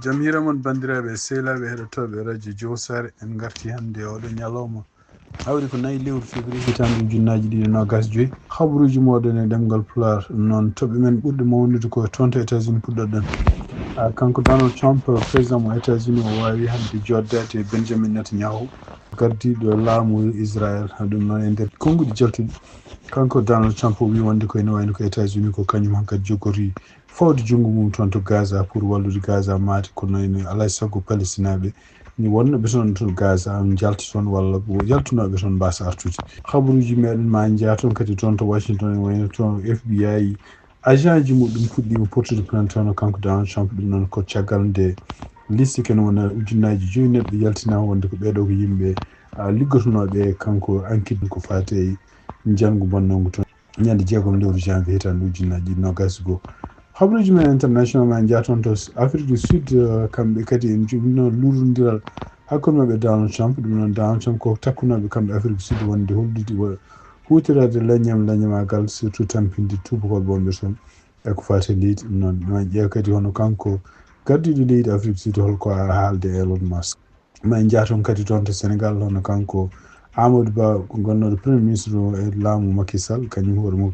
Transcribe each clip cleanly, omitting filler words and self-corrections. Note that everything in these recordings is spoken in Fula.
Jamhira mon bandiraɓe sehlaɓe heɗotoɓe radio Jowsare en garti hannde oɗo ñalawma hawri ko 4 lewru février hitande ujunnaji ɗiɗi nogas joyyi habruji moɗon e ɗemgal Pulaar noon toɓɓe men ɓurɗe mawnude ko toon to États-Unis puɗɗoɗen kanko Donald Trump président mo États-Unis o wawi hande joddade Benjamin Netanyahu gardiɗo laamu Israël ɗum noon e nder konnguɗi jaltuɗi kanko Donald Trump o wi wonde ko ene wayno ko États-Unis ko kañum hankkadi jogori fawde junngo mum toon to Gaza pour wallude Gaza maati kono ene alay sago Palestinaɓe ni wonnoɓe toon to Gaza jalta toon walla yaltunoɓe toon mbasa artude habaruji meɗen ma jeeya toon kadi toon to Washington ene wayno toon FBI agent ji muɗum puɗɗima portude plainte toon kanko Donald Trump ɗum noon ko caggal nde liste ken wona ujunnaji 5 neɗɗo yaltina wonde ko ɓeɗo ko yimɓe liggotonoɓe kanko enquête ko fate e janggo bonnango toon ñande 6 lewru janvier hitande ujunnaji nogas goho habaruji men international ma jeeya toon to Afrique du Sud kamɓe kadi en jogino lurodiral hakkude mabɓe Donald Trump ɗum noon Donald Trump ko takkunoɓe kamɓe Afrique du Sud wonde hollude hutorade leññamagal surtout tampinde tubakoɓe wonɓe toon eko fate leydi ɗum noon ma ƴeew kadi hono kanko gardiɗo leydi Afrique du Sud holko haalde Elon Musk ma jeeya toon kadi toon to Sénégal hono kanko Amadou Ba gonnoɗo premier ministre e laamu Macky Sall kañum hoore mo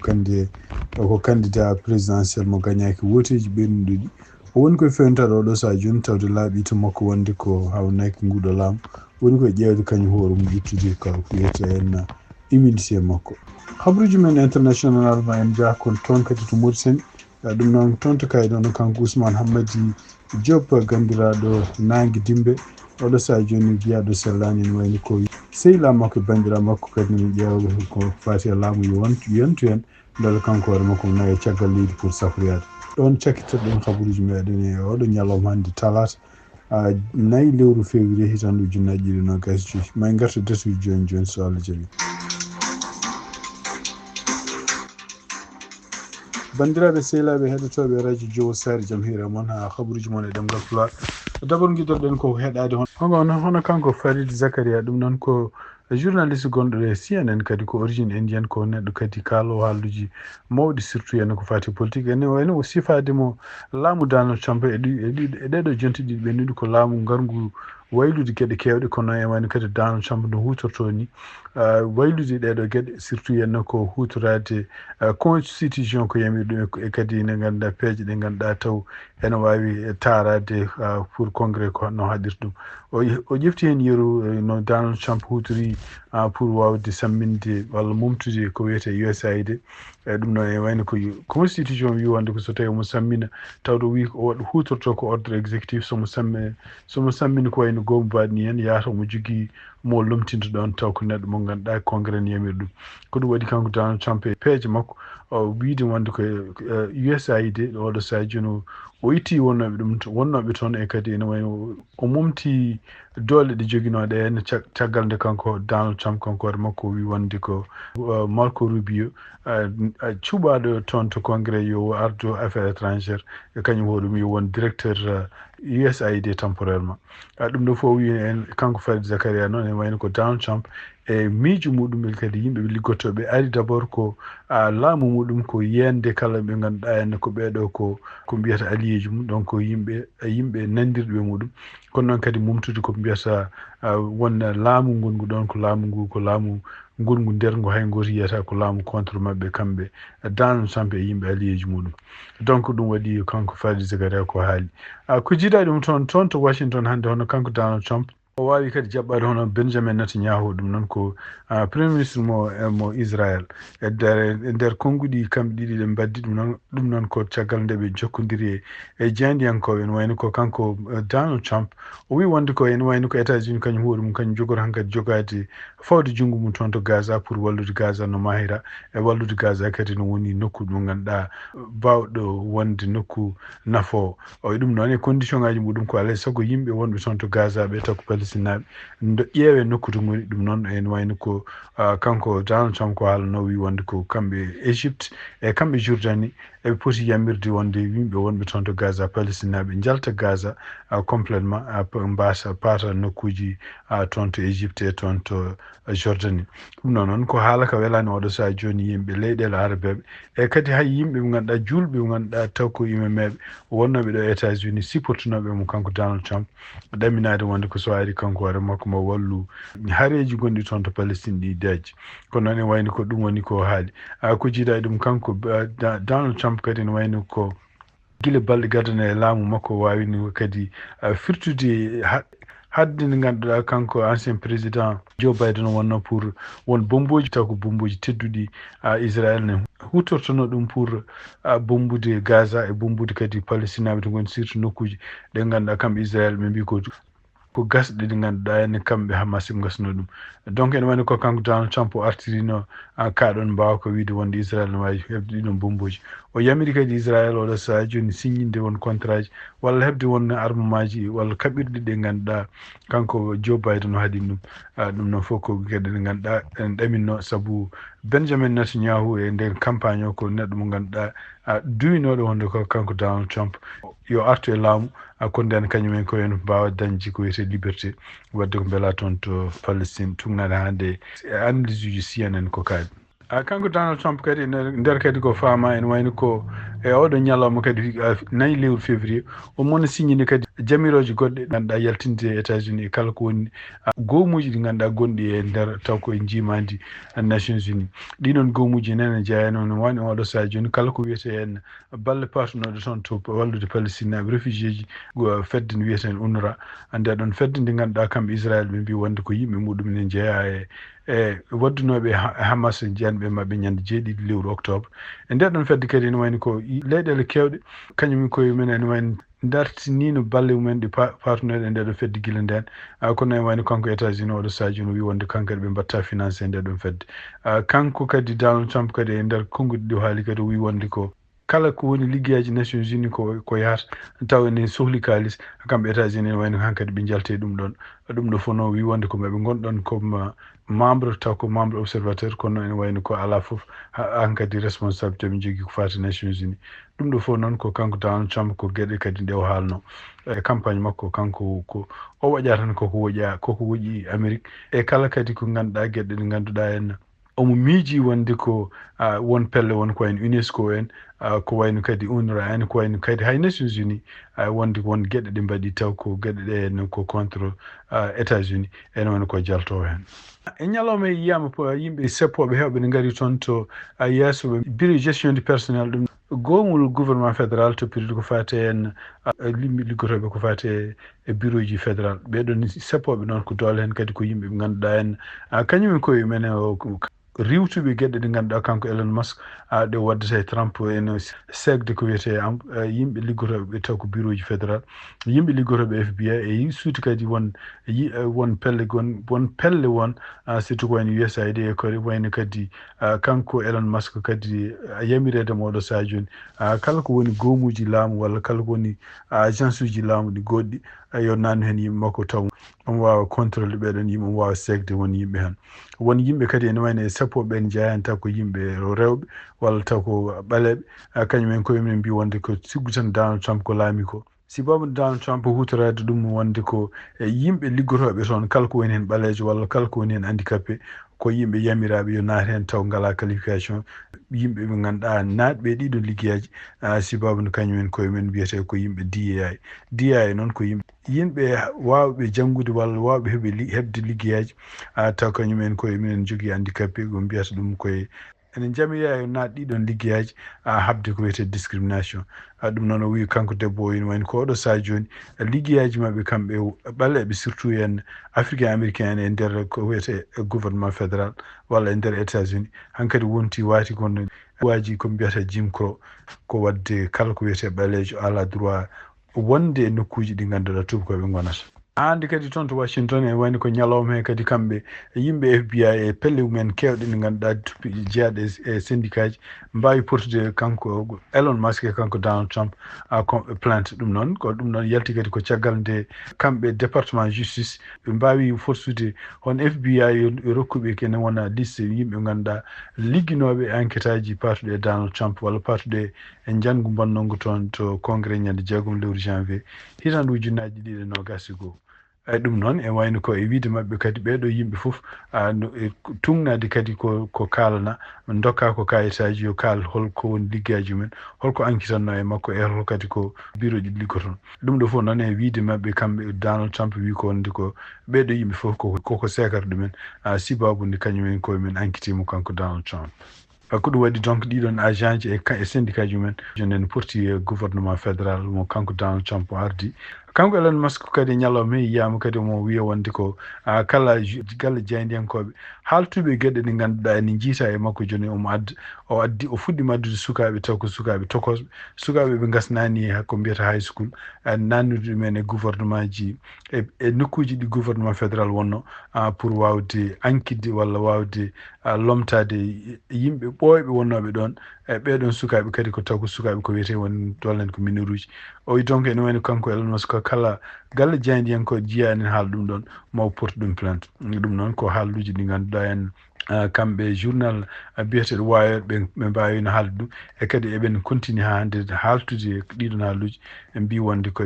ko candidat présidentiel mo gagnaki woteji ɓennuɗi o woni koye fewntaɗo oɗo saaha joni tawde laaɓi to makko wonde ko hawnaki nguɗo laamu woni koye ƴeewde kañum hoore mum ittude ko wiyete en immunité makko habaruji men international ma en jeeya kon toon kadi to Mauritanie ɗum noon toon to kayɗo no kanko Ousmane Hammadi Diop gandiraɗo nangue Dimbe oɗo saaha joni jeeyaɗo sellani ene wayno ko sehila makko bandira makko kadi ne ƴeewa ko fati e laamu yentu hen beele kanko hoore makko nayi e caggal leydi pour safroyade ɗon cakkitoɗen habaruji meɗen e oɗo ñalawma hannde talata 4 lewru février hitande ujunnaji ɗiɗi nogas joyyi ma en garta datuji joni joni so Allah jaaɓi bandiraɓe sehlaɓe heɗotoɓe radio Jowsare jaam hiire moon ha habaruji moon e ɗemgal Pulaar dabol guiɗorɗen ko heɗade hono kanko Farid Zakaria ɗum noon ko journaliste gonɗo e CNN kadi ko origine indienne ko neɗɗo kadi kaalowo haalduji mawɗi surtout ene ko fati politique ene wayno o sifademo laamu Donald Trump e ɗeɗo jonti ɗiɗi ɓennuɗi ko laamu ngarngu waylude gueɗe kewɗe kono e wayno kadi Donald Trump no hutorto ni waylude ɗeɗo gueɗe surtout henno ko hutorade constitution ko yamiri ɗum e kadi ne ganduɗa peeje ɗe ganduɗa taw ene wawi tarade pour congrès ko no haɗirta ɗum o ƴefti hen yeeru no Donald Trump hutori pour wawde samminde walla mumtude ko wiyete USAID ɗum noon e wayno ko constitution wi wonde ko so tawi omo sammina tawɗo wi o hutorto ko ordre exécutif somo sammina ko wayno goomu mbaɗni hen yahata omo jogui mo lomtinta ɗon taw ko neɗɗo mo ganduɗa congrès ne yamiri ɗum ko ɗum waɗi kanko Donald Trump e peeje makko o wiide wonde ko USAID oɗo saaha joni o itti wonnoɓe toon e kadi ene wayno o mumti doole ɗe joguinoɗe hen caggal nde kanko Donald Trump kanko hoore makko o wi wonde ko Marco Rubio cuɓaɗo toon to congrès yo ardu affaire étrangère e kañum hoɗum yo won directeur USAID temporairement ɗum ɗo fof wi en kanko Farid Zakaria noon ene wayno ko Donald Trump e miijo muɗum e kadi yimɓe liggotoɓe ari d' abord ko laamu muɗum ko yende kala ɓe ganduɗa henna ko ɓeɗo ko mbiyata allié ji mum donc yimɓe nandirɓe muɗum kono noon kadi mumtude ko mbiyata won laamu ngongu ɗon ko laamu ngu ko laamu ngolngu nder ngu hay goto yiyata ko laamu contre mabɓe kamɓe Donald Trump e yimɓe allié ji muɗum donc ɗum waɗi kanko Farid Zakaria ko haali ko jiiɗa ɗum toon to Washington hannde hono kanko Donald Trump o wawi kadi jaɓɓade hono Benjamin Netanyahu ɗum noon ko premier ministre mo Israël e nder konnguɗi kamɓe ɗiɗi ɗe mbaddi ɗum noon ko caggal nde ɓe jokkodiri e jeyndiyankoɓe ene wayno ko kanko Donald Trump o wi wonde ko ene wayno ko États-Unis kañum hoore mum kañum jogori hankkadi jogade fawde junngo mum toon to Gaza pour wallude Gaza no mahira e wallude Gaza kadi no woni nokku mo ganduɗa bawɗo wonde nokku nafo o ɗum noon e condition ngaji muɗum ko alay saago yimɓe wonɓe toon to Gaza ɓe taw ko Palestinaɓe ƴeewe nokku to goni ɗum noon ene wayno ko kanko Donald Trump ko haalano wi wonde ko kamɓe Égypte e kamɓe Jordanie eɓe poti yamirde wonde yimɓe wonɓe toon to Gaza Palestinaɓe jalta Gaza complètement mbasa pata nokkuji toon to Égypte e toon to Jordanie. ɗum noon ko haala ka welani oɗo saha joni yimɓe leyɗele arabeɓe e kadi hay yimɓe ɓe ganduɗa julɓe ɓe ganduɗa taw ko imameɓe wonnoɓe ɗo États-Unis sipportunoɓe mo kanko Donald Trump ɗaminade wonde ko so ari kanko hoore makko mo wallu haareji gonɗi toon to Palestine ɗi daji kono noon e wayno ko ɗum woni ko haali ko jiiɗa e ɗum kanko Donald Trump kadi ne wayno ko gila balɗe gadana e laamu makko wawino kadi firtude hadde nde ganduɗa kanko ancien président Joe Biden wonno pour won bomboji taw ko bomboji tedduɗi Israël ne hutortono ɗum pour bombude Gaza e bombude kadi Palestinaɓe to goni surtout nokkuji ɗe ganduɗa kamɓe Israël ɓe mbi ko gasɗe ɗe ganduɗa enne kamɓe Hamas ɓe gasno ɗum donc ene wayno ko kanko Donald Trump o artirino kaɗon mbawa ko wiide wonde Israël ne wawi hebde ɗiɗon bomboji o yamiri kadi Israël oɗo saha joni signinde won contrat ji walla hebde won armement ji walla kaɓirɗe ɗe ganduɗa kanko Joe Biden o haɗin ɗum noon fof ko gueɗe ɗe ganduɗa en ɗaminno saabu Benjamin Netanyahu e nder campagne o ko neɗɗo mo ganduɗa duwinoɗo wonde ko kanko Donald Trump yo artu e laamu ko nden kañumen ko en mbawa dañde ko wiyete liberté wadde ko beela toon to Palestine tugnade hande analyse uji CNN ko kaali kanko Donald Trump kadi nder kadi ko faama en wayno ko e oɗo ñalawma kadi 4 lewru février o mona signini kadi jamiroje goɗɗe ganduɗa yaltinde e États-Unis e kala ko woni gowmuji ɗi ganduɗa gonɗi e nder taw koye jimadi Nations Unies ɗiɗon gowmuji nene jeeyano no wani oɗo saha joni kala ko wiyete en balle patunoɗo toon to wallude Palestinaɓe réfugié ji fedde nde wiyeten UNRWA nde ɗon fedde nde ganduɗa kamɓe Israël ɓe mbi wonde ko yimɓe muɗum ne jeeya e waddunoɓe Hamas jeyanɓe mabɓe ñande 7 lewru octobre e nder ɗon fedde kadi ne wayno ko leyɗele kewɗe kañum koye mumen ene wayno dartinino balle mumen ɗi patunoɗe e nde ɗon fedde guila nden kono ene wayno kanko États-Unis oɗo saha joni wi wonde kanko ɓe mbatta financé e nde ɗon fedde kanko kadi Donald Trump kadi e nder konngudi ɗi haali kadi o wi wonde ko kala ko woni liggueyaji Nations Unies ko yahata taw ene sohli kalis kamɓe États-Unis ne wayno hankkadi ɓe jalte ɗum ɗo fof noon wi wonde ko maɓe gonɗon comme membre taw ko membre observateur kono ene wayno ko ala fof hankkadi responsabilité ɓe jogui ko fati Nations Unies ɗum ɗo fof noon ko kanko Donald Trump ko gueɗe kadi nde o haalno e campagne makko kanko ko o waɗa tan koko woƴi Amérique e kala kadi ko ganduɗa gueɗe ɗe ganduɗa en omo miiji wonde ko won pelle won ko wayno UNESCO en ko wayno kadi UNRWA en ko wayno kadi hay Nations Unies wonde won gueɗe ɗe mbaɗi taw ko gueɗe ɗe en ko contre États-Unis ene woni ko jalto hen e ñalawma yiyama yimɓe seppoɓe hewɓe ne gaari toon to yesso bureau gestion du personnel ɗum gomol gouvernement fédéral to pirde ko fate en liggotoɓe ko fate e bureau ji fédéral ɓeɗon seppoɓe noon ko doole hen kadi ko yimɓe ɓe ganduɗa en kañumen koye men riwtuɓe gueɗe ɗe ganduɗa kanko Elon Musk ɗe waddata e Trump ene segde ko wiyete yimɓe liggotoɓe taw ko bureau ji fédéral yimɓe liggotoɓe FBI e suuti kadi won pelle won surtout ko wayno USAID e ko wayno kadi kanko Elon Musk kadi yamirede moɗo saha joni kala ko woni gowmuji laamu walla kala ko woni agence uji laamu ɗi goɗɗi yo nannu hen yimɓe makko taw on wawa contrôle ɓeɗon yimɓe on wawa segde won yimɓe hen won yimɓe kadi ene wayno e sappoɓe en jeeyani taw ko yimɓe rewɓe walla taw ko ɓaleɓe kañumen koyemen mbi wonde ko siggu tan Donald Trump ko laami ko si babu Donald Trump hutorade ɗum wonde ko yimɓe liggotoɓe toon kala ko woni hen ɓalejo walla kala ko woni hen handicapé ko yimɓe yamiraɓe yo naat hen taw ngala qualification yimɓe ɓe ganduɗa natɓe ɗiɗo liggueyaji sibabu no kañumen koyemen mbiyete ko yimɓe DEI noon ko yimɓe wawɓe janggude walla wawɓe hebde liggueyaji taw kañumen koyemen jogui handicapé ko mbiyata ɗum koye ene jamiya e naat ɗiɗon liggueyaji habde ko wiyete discrimination ɗum noon o wi kanko debbo o ene wayno ko oɗo saha joni liggueyaji mabɓe kamɓe ɓaleɓe surtout en africain américain en e nder ko wiyete gouvernement fédéral walla e nder États-Unis hankkadi wonti wati kono waji ko mbiyata Jim Crow ko wadde kala ko wiyete ɓalejo ala droit wonde e nokkuji ɗi ganduɗa tubakoɓe gonata hande kadi toon to Washington e wayno ko ñalawma he kadi kamɓe yimɓe FBI e pelle mumen kewɗe ɗe ngannduɗaa tuppiɗi jeyaɗe e syndicat ji mbawi portude kanko Elon Musk e kanko Donald Trump plainte ɗum noon ko ɗum noon yalti kadi ko caggal nde kamɓe département justice ɓe mbawi fortude hon FBI yo rokkuɓe kene wona liste yimɓe ngannduɗaa ligginoɓe enquête aji patuɗe e Donald Trump walla patuɗe e janngu bonnongo toon to congrès ñande 6 lewru janvier hitandu ujunnaji 2021 eyi ɗum noon e wayno ko e wiide maɓɓe kadi ɓeeɗo yimɓe fof tuŋnade kadi ko kaalana dokka ko kayitaji yo kaal holko woni liggaji mumen holko enquitanno e makko e hol kadi ko bureau ji liggoton ɗum ɗo fof noon e wiide maɓɓe kamɓe Donald Trump wi ko wonde ko ɓeeɗo yimɓe fof koko sekata ɗumen sibabude kañumen koye men enquitimo kanko Donald Trump ko ɗum waɗi donc ɗiɗon agent ji e syndicat ji mumen jonen porti gouvernement fédéral mo kanko Donald Trump ardi kanko Elon Musk kadi ñalawma yiyama kadi mo wiya wonde ko kala galle jeyndiyankoɓe haltuɓe gueɗe ɗe ngannduɗaa ene jiita e makko joni o fuɗɗima addude sukaɓe taw ko sukaɓe tokosɓe sukaɓe ɓe gasnani ko mbiyata high school nannude ɗumen e gouvernement ji e nokkuji ɗi gouvernement fédéral wonno pour wawde ankidde walla wawde lomtade yimɓe ɓooyɓe wonnoɓe ɗon e ɓeɗon sukaɓe kadi ko taw ko sukaɓe ko wiyete won dollen ko mineur uji o wi donc ene wayno kanko Elon Musk kala galle jeyndiyanko jiya enen haala ɗum ɗon maw porte ɗum plainte ɗum noon ko haalluji ɗi ngannduɗaa en kamɓe journal biyeteɗo wayoɓe ɓe mbawino haalde ɗum e kadi eɓen continue ha hande haaltude ɗiɗon haalluji ɓe mbi wonde ko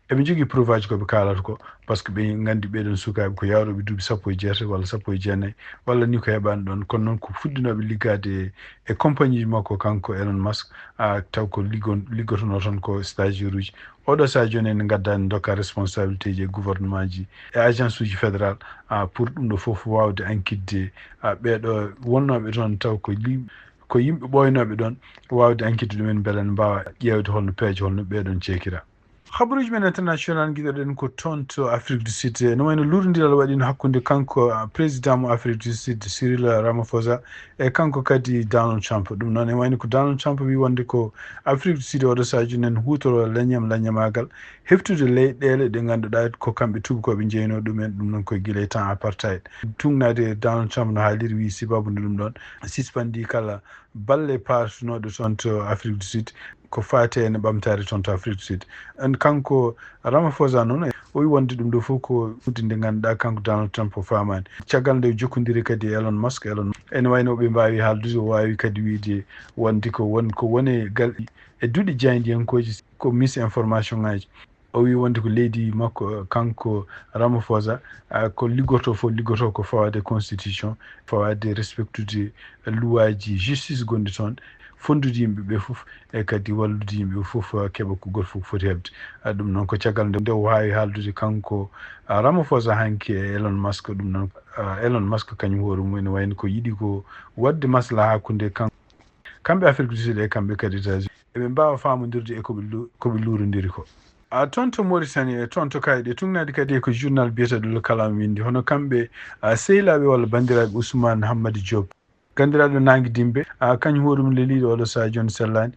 eɓe jogii preuve aji koɓe kaalata ko par ce que ɓe nganndi ɓeɗon sukaɓe ko yawroɓe duuɓi 17 walla 19 walla ni ko heɓani ɗon kono noon ko fuɗɗinoɓe liggade e compagnie ji makko kanko Elon Musk taw ko liggotono toon ko stagiaire uji oɗo sa joni en gaddani dokka responsabilité ji e gouvernement ji e agence uji fédéral pour ɗum ɗo fof wawde ankidde ɓeɗo wonnoɓe toon taw ko yimɓe ɓoynoɓe ɗon wawde ankidde ɗumen beele ne mbawa ƴewde holno peeje holno ɓeɗon ceekira habaruji men international giɗoɗen ko toon to Afrique du Sud no wayno lurodiral waɗino hakkude kanko président mo Afrique du Sud Cyril Ramaphosa e kanko kadi Donald Trump ɗum noon e wayno ko Donald Trump wi wonde ko Afrique du Sud oɗo sahaji nen hutoro leññamagal heftude leyɗele ɗe ngannduɗaa ko kamɓe tubakoɓe jeyno ɗumen ɗum noon koye guila e temps apartheid tuŋnade Donald Trump no haaliri wi sibabude ɗum ɗon sispandi kala balle partunoɗe toon to Afrique du Sud ko fate ene ɓamtare toon to Afrique du Sud en kanko Ramaphosa noon o wi wonde ɗum ɗo fof ko hunde nde ngannduɗaa kanko Donald Trump o famani caggal nde jokkodiri kadi Elon Musk ene wayno ɓe mbawi haaldude o wawi kadi wiide wonde ko woni e duuɗi jeyndiyankoji ko misinformation ngaji o wi wonde ko leydi makko kanko Ramaphosa ko liggoto ko fawade constitution fawade respectude luwaji justice gonɗi toon fondude yimɓe ɓe fof e kadi wallude yimɓe fof keɓa ko goto fof foti heɓde ɗum noon ko caggal nde o wawi haaldude kanko Ramaphosa hanki e Elon Musk ɗum noon Elon Musk kañum hoore mum ene wayno ko yiɗi ko wadde maslaha hakkude kamɓe Afrique du Sud e kamɓe kadi États-Unis eɓe mbawa famodirde e koɓe lurodiri ko toon to Mauritanie e toon to kayɗe tuŋnade kadi ko journal biyeteɗo Le Kalam windi hono kamɓe sehilaɓe walla bandiraɓe Ousmane Hamady Diop gandiraɗo nangue dimbe kañum hoore mum leliɗo oɗo saha joni sellani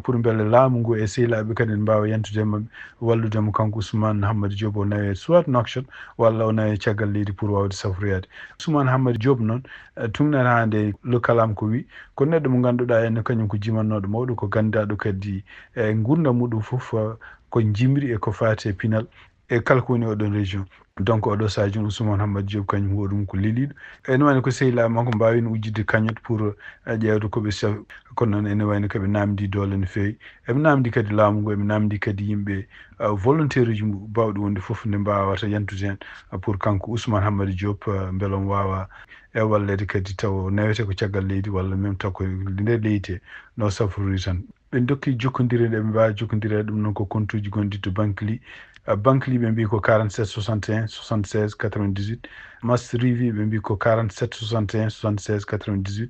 pour beele laamu ngu e sehilaɓe kadi ne mbawa yentude mabɓe walludemo kanko Ousmane Hamady Diop o nawe soit Nouakchott walla o nawe caggal leydi pour wawde safroyade Ousmane Hamady Diop noon tuŋnade hande Le Kalam ko wi ko neɗɗo mo ganduɗa enne kañum ko jimannoɗo mawɗo ko gandaɗo kadi e gurdam muɗum foof ko jimri e ko fate pinal e kala ko woni oɗon région donc oɗo saha joni Ousmane Hamady Diop kañum hoore mum ko leliɗo ene wayno ko sehilaɓe makko mbawino ujjide kañot pour ƴewde koɓe kono noon ene wayno koɓe namdi doole no fewi eɓe namdi kadi laamu ngu eɓe namdi kadi yimɓe volontaire uji bawɗi wonde foof nde mbawata yentude hen pour kanko Ousmane Hamady Diop beele omo wawa e wallede kadi taw nawete ko caggal leydi walla même taw ko nder leydi he no safrori tan ɓe dokki jokkodire nde ɓe mbawi jokkodirede ɗum noon ko compte uji gonɗi to banque li ɓe mbi ko 47 61 76 98 Master Rivi ɓe mbi ko 47 61 76 98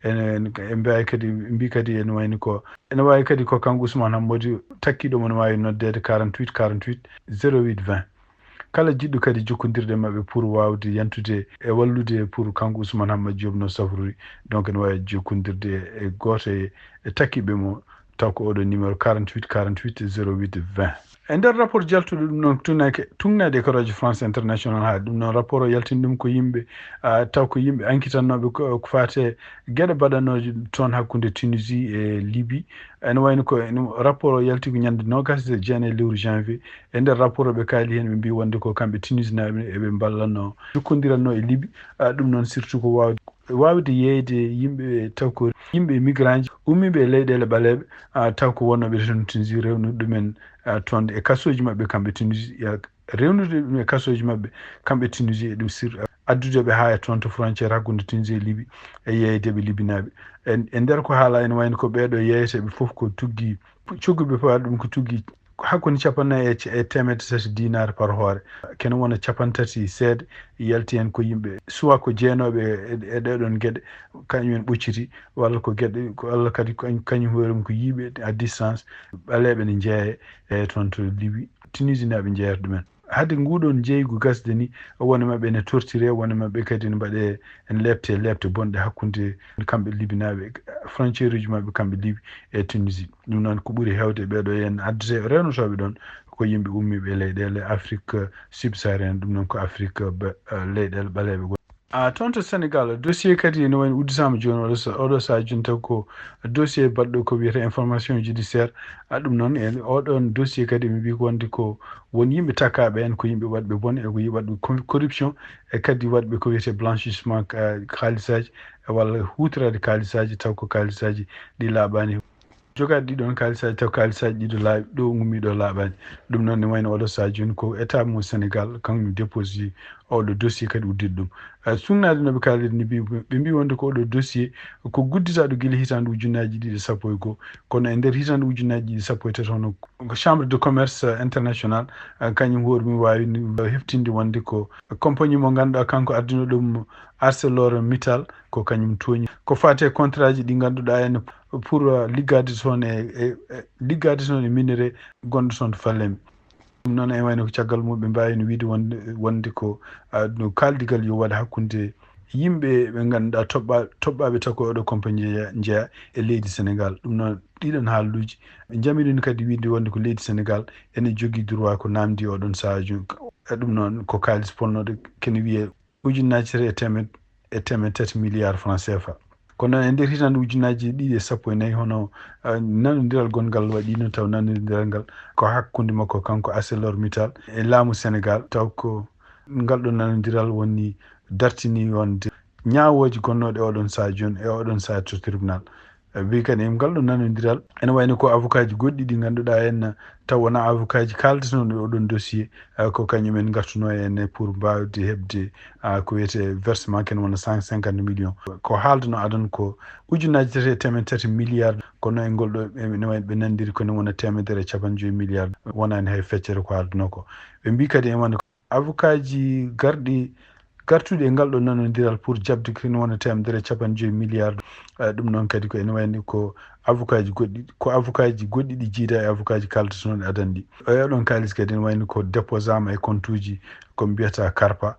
ene mbawi kadi mbi kadi ene wawi kadi ko kanko Ousmane Hamady takkiɗo mo ne wawi noddede 48 48 08 20 kala jiɗɗo kadi jokkodirde mabɓe pour wawde yentude e wallude pour kanko Ousmane Hamady Diop no safrori donc ne wawi jokkodirde e goto e takkiɓe mo taw ko oɗo numéro 48 48 08 20 e nder rapport jaltuɗo ɗum noon tunnade koroje France International ha ɗum noon rapport o yaltini ɗum ko yimɓe taw ko yimɓe enquitannoɓe ko fate gueɗe baɗanoje toon hakkude Tunisie e Libye ene wayno ko rapport o yalti ko ñande 29 lewru janvier e nder rapport o ɓe kaali hen ɓe mbi wonde ko kamɓe tunisinaɓe eɓe ballanno jokkodiranno e Libye ɗum noon surtout ko wawde yeyde yimɓe taw ko yimɓe migrant ji ummiɓe e leyɗele ɓaleɓe taw ko wonnoɓe toon Tunisie rewnude ɗumen toon e kasoji mabɓe kamɓe Tunisie rewnude ɗum e kasoji mabɓe kamɓe Tunisie e ɗum addudeɓe ha e toon to frontiére hakkude Tunisie e Libye e yeydeɓe libinaɓe e nder ko haala ene wayno ko ɓeɗo yeeyeteɓe foof ko tuggi cogguɓe pawaɗ ɗum ko tuggi hakkude 107 dinar par hoore kene wona 30 seede yalti hen ko yimɓe soit ko jeenoɓe e ɗeɗon gueɗe kañumen ɓocciti walla ko gueɗe walla kadi kañum hoorem ko yiiɓe à distance ɓaleɓe ne jeeye e toon to Libye tunisinaɓe jeeyata ɗumen hade nguɗon jeygu gasde ni wone mabɓe ne torturé wone mabɓe kadi ne mbaɗe en lebte bonɗe hakkude kamɓe libinaɓe frontiére uji mabɓe kamɓe Libye e Tunisie ɗum noon ko ɓuuri hewde ɓeɗo yen addete rewnotoɓe ɗon ko yimɓe ummiɓe leyɗele Afrique subsaharienne ɗum noon ko Afrique leyɗele ɓaleɓe toon to Sénégal dossier kadi no wayno udditama joni oɗo saaha joni taw ko dossier baɗɗo ko wiyete information judiciaire ɗum noon e oɗon dossier kadi mi mbi ko wonde ko won yimɓe takkaɓe en ko yimɓe waɗɓe bone e ko waɗɓe corruption e kadi waɗɓe ko wiyete blanchissement kaalisaji walla hutorade kaalisaji taw ko kaalisaji ɗi laaɓani jogaade ɗiɗon kaalisaji taw kaalisaji ɗiɗo laaɓi ɗo ummiɗo laaɓani ɗum noon ne wayno oɗo saaha joni ko état mo Sénégal kañum déposé oɗo dossier kadi uddide ɗum sugnade noɓe kaalide ni ɓe mbi wonde ko oɗo dossier ko gudditaɗo guila hitande ujunnaji 2.1 kono e nder hitande ujunnaji 2.3 hono chambre de commerce international kañum hoore mum wawi heftinde wonde ko compagnie mo ganduɗa kanko ardino ɗum ArcelorMittal ko kañum tooñi ko fate contrat ji ɗi ganduɗa en pour liggade toon liggade toon e minerai gonɗo toon to Fallemi ɗum noon e wayno ko caggal mum ɓe mbawino wiide wonde ko no kaldigal yo waɗa hakkude yimɓe ɓe ganduɗa toɓɓaɓe taw ko oɗo compagnie jeeya e leydi Sénégal ɗum noon ɗiɗon haaluji ɓe jamiɗino kadi wiide wonde ko leydi Sénégal ene jogui droit ko namdi oɗon saaha joni ɗum noon ko kalis ponnoɗo kene wiye ujunnaji 3 milliards francs CFA kono e nder hitande ujunnaji 2.14 hono nanodiral gongal waɗino taw nanodiral ngal ko hakkude makko kanko ArcelorMittal e laamu Sénégal taw ko ngal ɗo nanodiral woni dartini wonde ñawoji gonnoɗe oɗon saaha joni e oɗon saaha to tribunal wi kadi e ngal ɗo nanodiral ene wayno ko avocat ji goɗɗi ɗi ganduɗa en taw wona avocat ji kaldatono e oɗon dossier ko kañumen gartuno en pour mbawde hebde ko wiyete versement ken wona 150 millions ko haaldano adon ko ujunnaji 3 milliards kono e ngol ɗo ne wayno ɓe nandiri kono wona 150 milliards wonani hay feccere ko haaldano ko ɓe mbi kadi en wonde avocat ji gartuɗe e ngal ɗo nanodiral pour jabde kene wona 150 milliards ɗum noon kadi ko ene wayni ko avocat ji goɗɗi ɗi jiida e avocat ji kaldatono ɗe adana ɗi oɗon kalis kadi ene wayno ko déposama e compte uji ko mbiyata carpa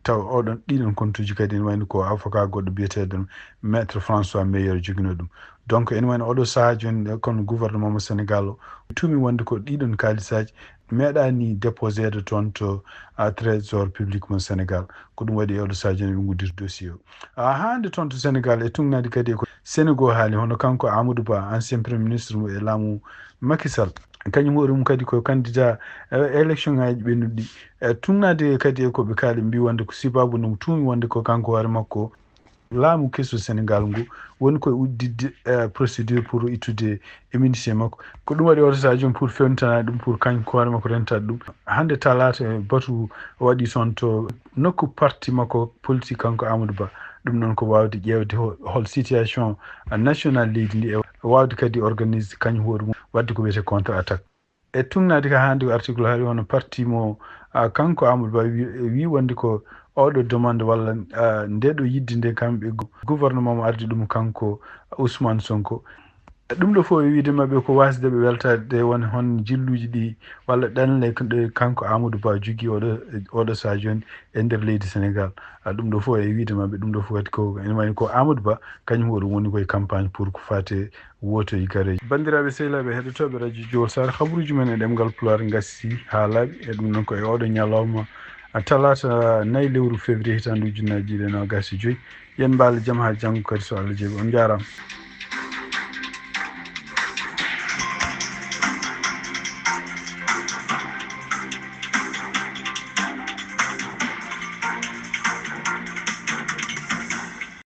taw oɗon ɗiɗon compte uji kadi ene wayno ko avocat goɗɗo biyeteɗo maître François Meilleur joguino ɗum donc ene wayno oɗo saaha joni kono gouvernement mo Sénégal o tumi wonde ko ɗiɗon kaalisaji meeɗani déposé de toon to trésor public mo Sénégal ko ɗum waɗi oɗo saaha joni ɓe guddiri dossier o hande toon to Sénégal e tugnade kadi ko Sénégal haali hono kanko Amadou Ba ancien premier ministre mo e laamu Macky Sall kañum hoore mum kadi ko candidat élection ngaji ɓennuɗi tugnade kadi e koɓe kaali mbi wonde ko sibabu no tuumi wonde ko kanko hoore makko laamu kesso Sénégal ngu woni koye uddidde procédure pour ittude éminicien makko ko ɗum waɗi oto saaha joni pour fewnitanade ɗum pour kañ ko hoore makko rentade ɗum hande talata batu waɗi toon to nokku parti makko politique kanko Amadou Ba ɗum noon ko wawde ƴewde hol situation national leydi ndi e wawde kadi organise kañum hoore mum wadde ko wiyete contre attaque e tugnade ka hande ko article haali hono parti mo kanko Amadou Ba wi wonde ko oɗo demande walla ndeɗo yidde nde kamɓe gouvernement mo ardi ɗum kanko Ousmane Sonko ɗum ɗo fof e wiide maɓɓe ko wasde ɓe weltade won hon jilluji ɗi walla ɗanle kanko Amadou Ba jogui oɗo sa joni e nder leydi Sénégal ɗum ɗo fof e wiide maɓɓe ɗum ɗo fof kadi ko ene wayi ko Amadou Ba kañum hoɗum woni koye campagne pour ko fate wotoye gareji. Bandiraɓe sehilaɓe heɗotoɓe radio Diol Sar habaruji men e ɗemgal Pulaar gassi ha laaɓi e ɗum noon ko e oɗo ñalawma talata 4 lewru février hitande 2025 yen mbaalo jaam ha janggo kadi so Allah jaaɓi on jarama.